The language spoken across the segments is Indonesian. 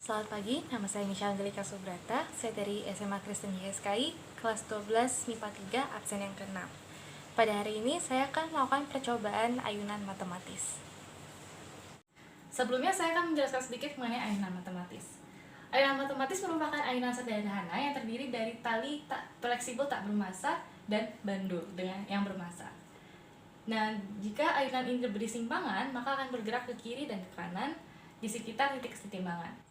Selamat pagi, nama saya Michelle Angelika Subrata. Saya dari SMA Kristen YSKI, kelas 12 MIPA 3, absen yang ke-6. Pada hari ini, saya akan melakukan percobaan ayunan matematis. Sebelumnya, saya akan menjelaskan sedikit mengenai ayunan matematis. Ayunan matematis merupakan ayunan sederhana yang terdiri dari tali fleksibel tak bermassa dan bandul dengan yang bermassa. Nah, jika ayunan ini diberi simpangan, maka akan bergerak ke kiri dan ke kanan di sekitar titik kesetimbangan.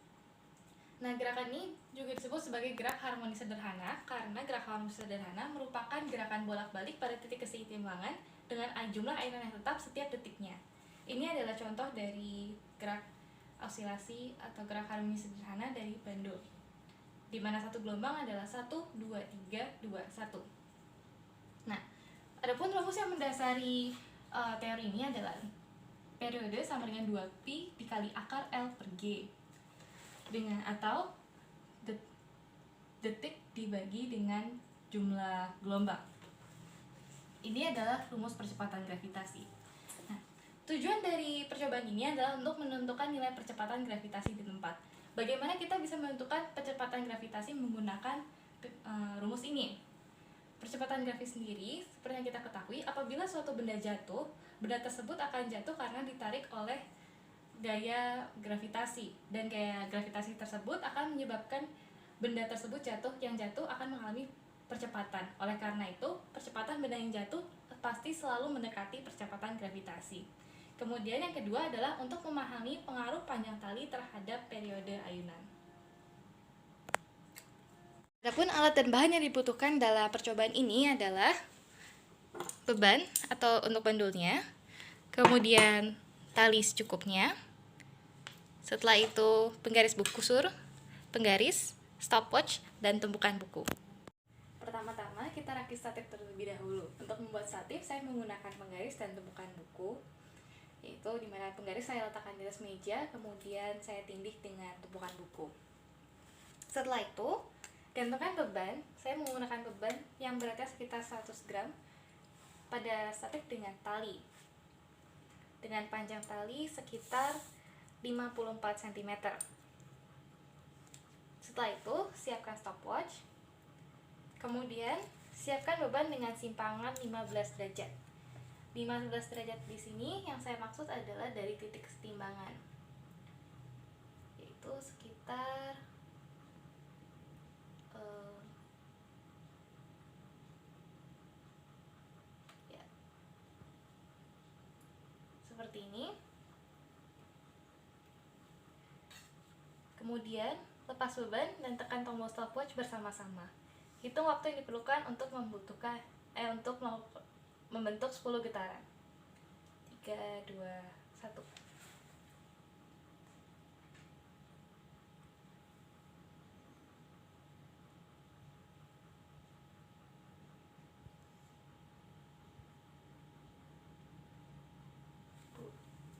Nah, gerakan ini juga disebut sebagai gerak harmonis sederhana karena gerak harmonis sederhana merupakan gerakan bolak-balik pada titik keseimbangan dengan jumlah ayunan yang tetap setiap detiknya. Ini adalah contoh dari gerak osilasi atau gerak harmonis sederhana dari bandul, di mana satu gelombang adalah 1, 2, 3, 2, 1. Nah, adapun rumus yang mendasari teori ini adalah periode sama dengan 2pi dikali akar L per G dengan atau detik dibagi dengan jumlah gelombang. Ini adalah rumus percepatan gravitasi. Nah, tujuan dari percobaan ini adalah untuk menentukan nilai percepatan gravitasi di tempat. Bagaimana kita bisa menentukan percepatan gravitasi menggunakan rumus ini? Percepatan gravitasi sendiri, seperti yang kita ketahui, apabila suatu benda jatuh, benda tersebut akan jatuh karena ditarik oleh gaya gravitasi, dan gaya gravitasi tersebut akan menyebabkan benda tersebut jatuh, yang jatuh akan mengalami percepatan. Oleh karena itu, percepatan benda yang jatuh pasti selalu mendekati percepatan gravitasi. Kemudian yang kedua adalah untuk memahami pengaruh panjang tali terhadap periode ayunan. Adapun alat dan bahan yang dibutuhkan dalam percobaan ini adalah beban atau untuk bandulnya, kemudian tali secukupnya, setelah itu penggaris buku kusur, penggaris, stopwatch, dan tumpukan buku. Pertama-tama kita rakit statif terlebih dahulu. Untuk membuat statif saya menggunakan penggaris dan tumpukan buku, yaitu dimana penggaris saya letakkan di atas meja, kemudian saya tindih dengan tumpukan buku. Setelah itu, gantungkan beban. Saya menggunakan beban yang beratnya sekitar 100 gram pada statif dengan tali, dengan panjang tali sekitar 54 cm. Setelah itu, siapkan stopwatch. Kemudian, siapkan beban dengan simpangan 15 derajat. 15 derajat di sini yang saya maksud adalah dari titik kesetimbangan, yaitu sekitar seperti ini. Kemudian lepas beban dan tekan tombol stopwatch bersama-sama. Hitung waktu yang diperlukan untuk membentuk 10 getaran. 3, 2, 1.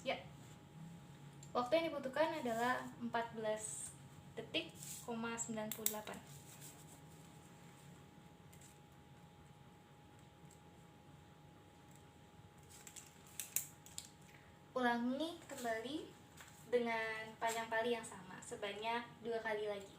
Ya. Waktu yang dibutuhkan adalah 14 detik, 98. Ulangi kembali dengan panjang tali yang sama sebanyak 2 kali lagi.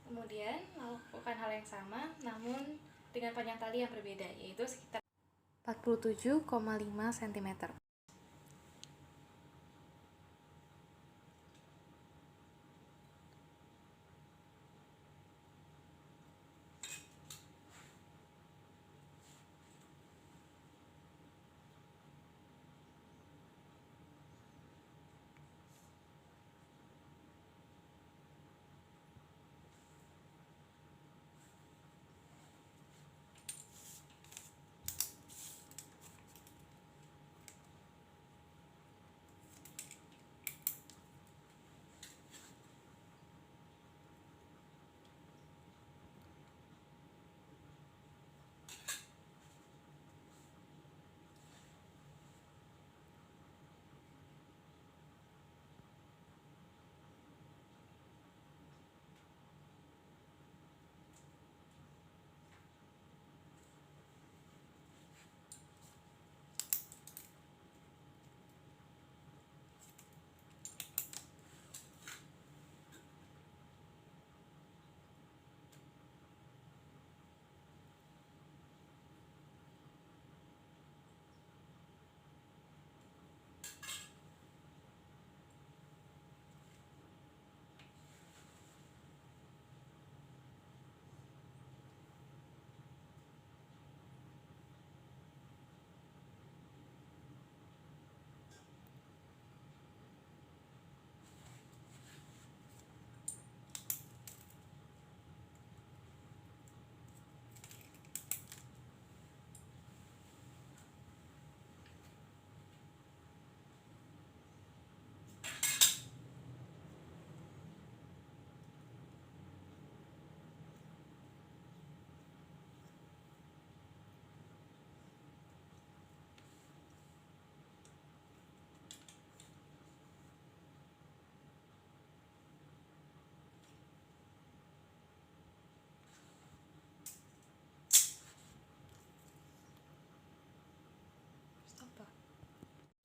Kemudian lakukan yang sama namun dengan panjang tali yang berbeda, yaitu sekitar 47,5 cm.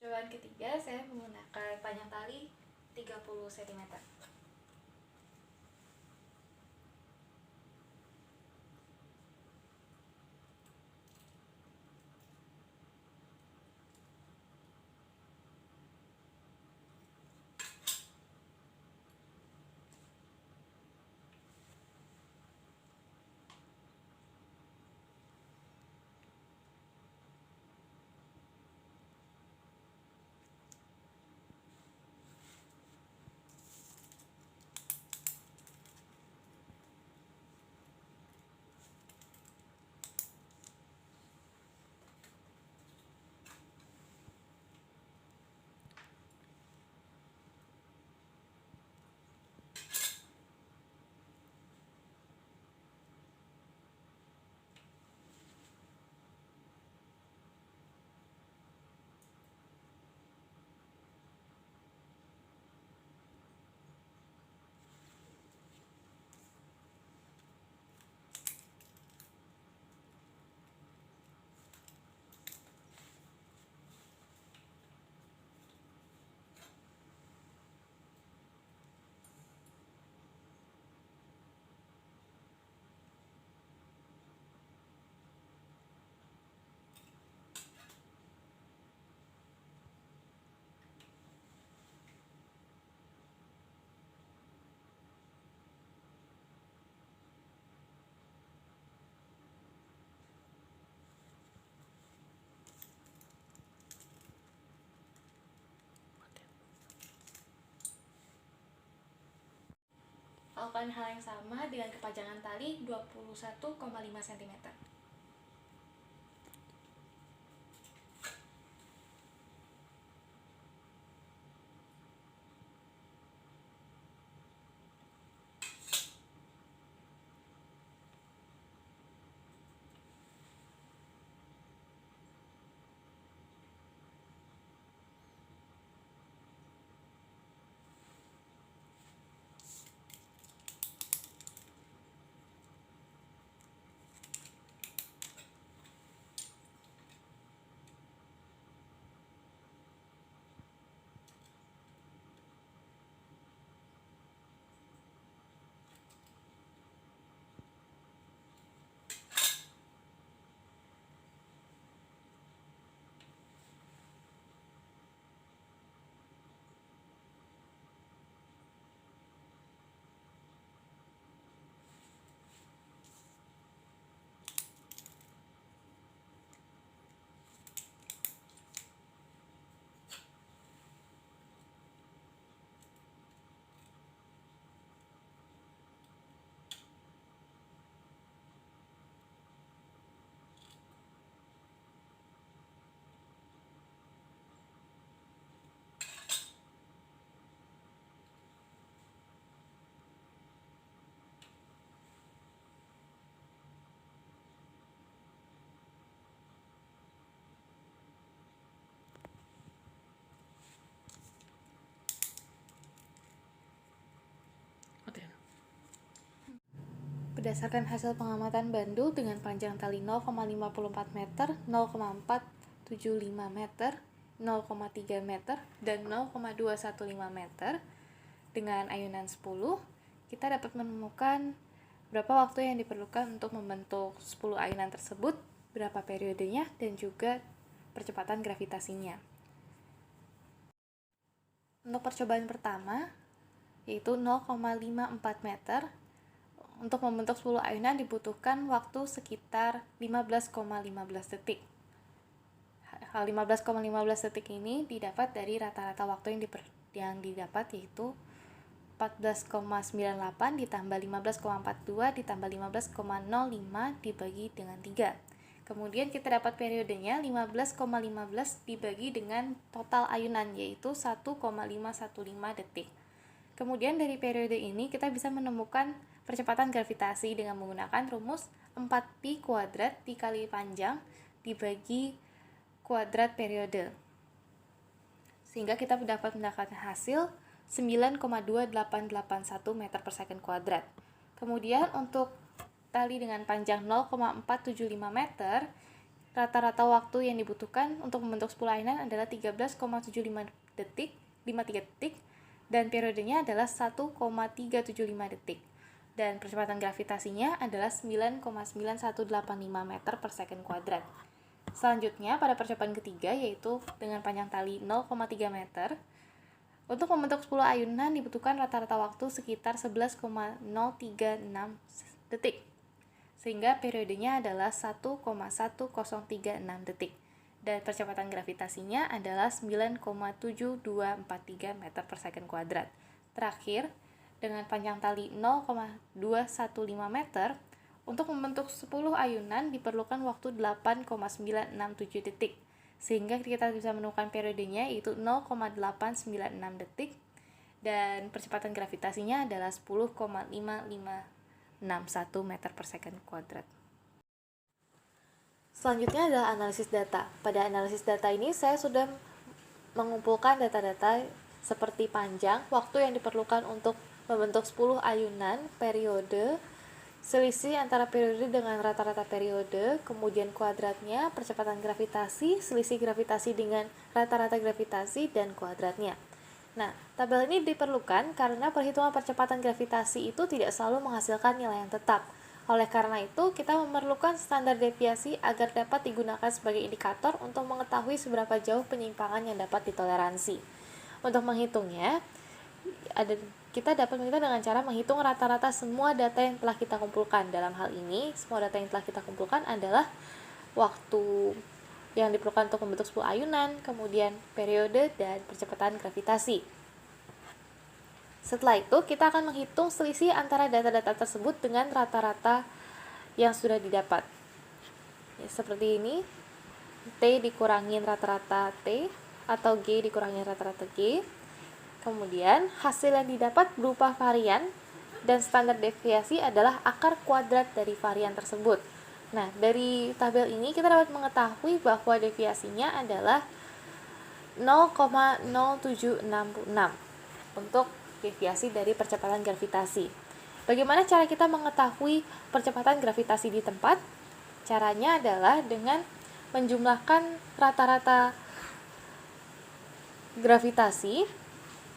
Percobaan ketiga, saya menggunakan panjang tali 30 cm. Lakukan hal yang sama dengan kepanjangan tali 21,5 cm. berdasarkan hasil pengamatan Bandul dengan panjang tali 0,54 meter, 0,475 meter, 0,3 meter, dan 0,215 meter dengan ayunan 10, kita dapat menemukan berapa waktu yang diperlukan untuk membentuk 10 ayunan tersebut, berapa periodenya, dan juga percepatan gravitasinya. Untuk percobaan pertama, yaitu 0,54 meter, untuk membentuk 10 ayunan dibutuhkan waktu sekitar 15,15 detik. 15,15 detik ini didapat dari rata-rata waktu yang didapat, yaitu 14,98 ditambah 15,42 ditambah 15,05 dibagi dengan 3. Kemudian kita dapat periodenya 15,15 dibagi dengan total ayunan, yaitu 1,515 detik. Kemudian dari periode ini kita bisa menemukan percepatan gravitasi dengan menggunakan rumus 4pi kuadrat dikali panjang dibagi kuadrat periode. Sehingga kita dapat mendapatkan hasil 9,2881 meter per second kuadrat. Kemudian untuk tali dengan panjang 0,475 meter, rata-rata waktu yang dibutuhkan untuk membentuk 10 ayunan adalah 13,75 detik, 53 detik, dan periodenya adalah 1,375 detik. Dan percepatan gravitasinya adalah 9,9185 meter per second kuadrat. Selanjutnya, pada percobaan ketiga, yaitu dengan panjang tali 0,3 meter, untuk membentuk 10 ayunan dibutuhkan rata-rata waktu sekitar 11,036 detik, sehingga periodenya adalah 1,1036 detik, dan percepatan gravitasinya adalah 9,7243 meter per second kuadrat. Terakhir, dengan panjang tali 0,215 meter, untuk membentuk 10 ayunan diperlukan waktu 8,967 detik, sehingga kita bisa menemukan periodenya yaitu 0,896 detik, dan percepatan gravitasinya adalah 10,5561 meter per second kuadrat. Selanjutnya adalah analisis data. Pada analisis data ini saya sudah mengumpulkan data-data seperti panjang, waktu yang diperlukan untuk membentuk 10 ayunan, periode, selisih antara periode dengan rata-rata periode, kemudian kuadratnya, percepatan gravitasi, selisih gravitasi dengan rata-rata gravitasi, dan kuadratnya. Nah, tabel ini diperlukan karena perhitungan percepatan gravitasi itu tidak selalu menghasilkan nilai yang tetap. Oleh karena itu, kita memerlukan standar deviasi agar dapat digunakan sebagai indikator untuk mengetahui seberapa jauh penyimpangan yang dapat ditoleransi. Untuk menghitungnya, kita dapat menghitung dengan cara menghitung rata-rata semua data yang telah kita kumpulkan. Dalam hal ini, semua data yang telah kita kumpulkan adalah waktu yang diperlukan untuk membentuk 10 ayunan, kemudian periode, dan percepatan gravitasi. Setelah itu, kita akan menghitung selisih antara data-data tersebut dengan rata-rata yang sudah didapat. Ya, seperti ini, T dikurangin rata-rata T, atau G dikurangin rata-rata G. Kemudian, hasil yang didapat berupa varian, dan standar deviasi adalah akar kuadrat dari varian tersebut. Nah, dari tabel ini kita dapat mengetahui bahwa deviasinya adalah 0,0766 untuk deviasi dari percepatan gravitasi. Bagaimana cara kita mengetahui percepatan gravitasi di tempat? Caranya adalah dengan menjumlahkan rata-rata gravitasi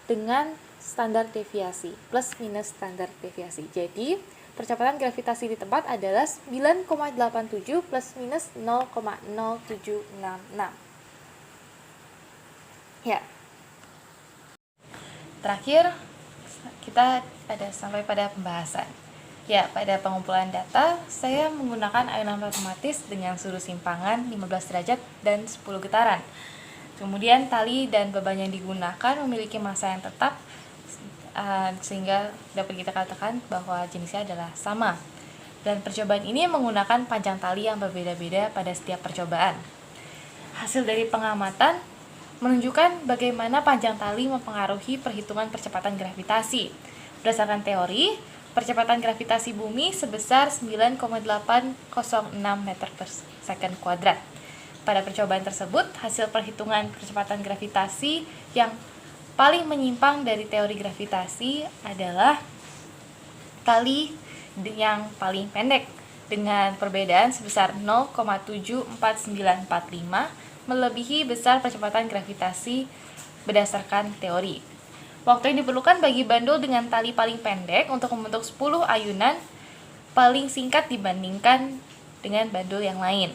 dengan standar deviasi plus minus standar deviasi. Jadi, percepatan gravitasi di tempat adalah 9,87 plus minus 0,0766. Ya. Terakhir, kita sampai pada pembahasan. Ya, pada pengumpulan data, saya menggunakan ayunan matematis dengan sudut simpangan 15 derajat dan 10 getaran. Kemudian tali dan beban yang digunakan memiliki massa yang tetap, sehingga dapat kita katakan bahwa jenisnya adalah sama. Dan percobaan ini menggunakan panjang tali yang berbeda-beda pada setiap percobaan. Hasil dari pengamatan menunjukkan bagaimana panjang tali mempengaruhi perhitungan percepatan gravitasi. Berdasarkan teori, percepatan gravitasi bumi sebesar 9,806 meter per second kuadrat. Pada percobaan tersebut, hasil perhitungan percepatan gravitasi yang paling menyimpang dari teori gravitasi adalah tali yang paling pendek dengan perbedaan sebesar 0,74945 melebihi besar percepatan gravitasi berdasarkan teori. Waktu yang diperlukan bagi bandul dengan tali paling pendek untuk membentuk 10 ayunan paling singkat dibandingkan dengan bandul yang lain.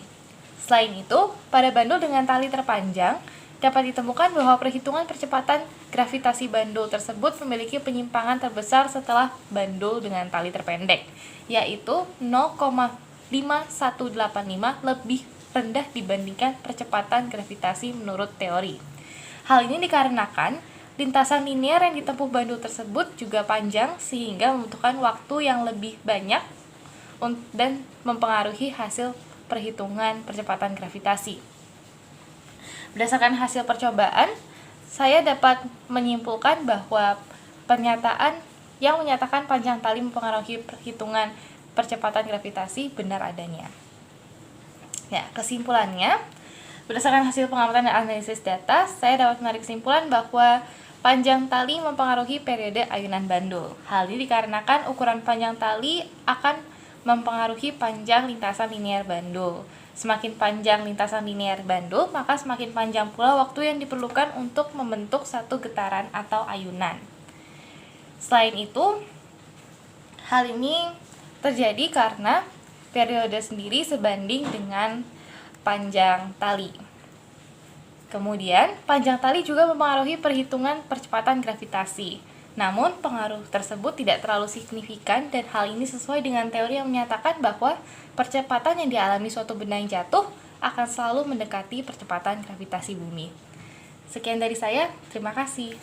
Selain itu, pada bandul dengan tali terpanjang, dapat ditemukan bahwa perhitungan percepatan gravitasi bandul tersebut memiliki penyimpangan terbesar setelah bandul dengan tali terpendek, yaitu 0,5185 lebih rendah dibandingkan percepatan gravitasi menurut teori. Hal ini dikarenakan lintasan linear yang ditempuh bandul tersebut juga panjang sehingga membutuhkan waktu yang lebih banyak dan mempengaruhi hasil perhitungan percepatan gravitasi. Berdasarkan hasil percobaan, saya dapat menyimpulkan bahwa pernyataan yang menyatakan panjang tali mempengaruhi perhitungan percepatan gravitasi benar adanya. Ya, kesimpulannya, berdasarkan hasil pengamatan dan analisis data, saya dapat menarik kesimpulan bahwa panjang tali mempengaruhi periode ayunan bandul. Hal ini dikarenakan ukuran panjang tali akan mempengaruhi panjang lintasan linear bandul. Semakin panjang lintasan linear bandul, maka semakin panjang pula waktu yang diperlukan untuk membentuk satu getaran atau ayunan. Selain itu, hal ini terjadi karena periode sendiri sebanding dengan panjang tali. Kemudian, panjang tali juga mempengaruhi perhitungan percepatan gravitasi. Namun, pengaruh tersebut tidak terlalu signifikan dan hal ini sesuai dengan teori yang menyatakan bahwa percepatan yang dialami suatu benda yang jatuh akan selalu mendekati percepatan gravitasi bumi. Sekian dari saya, terima kasih.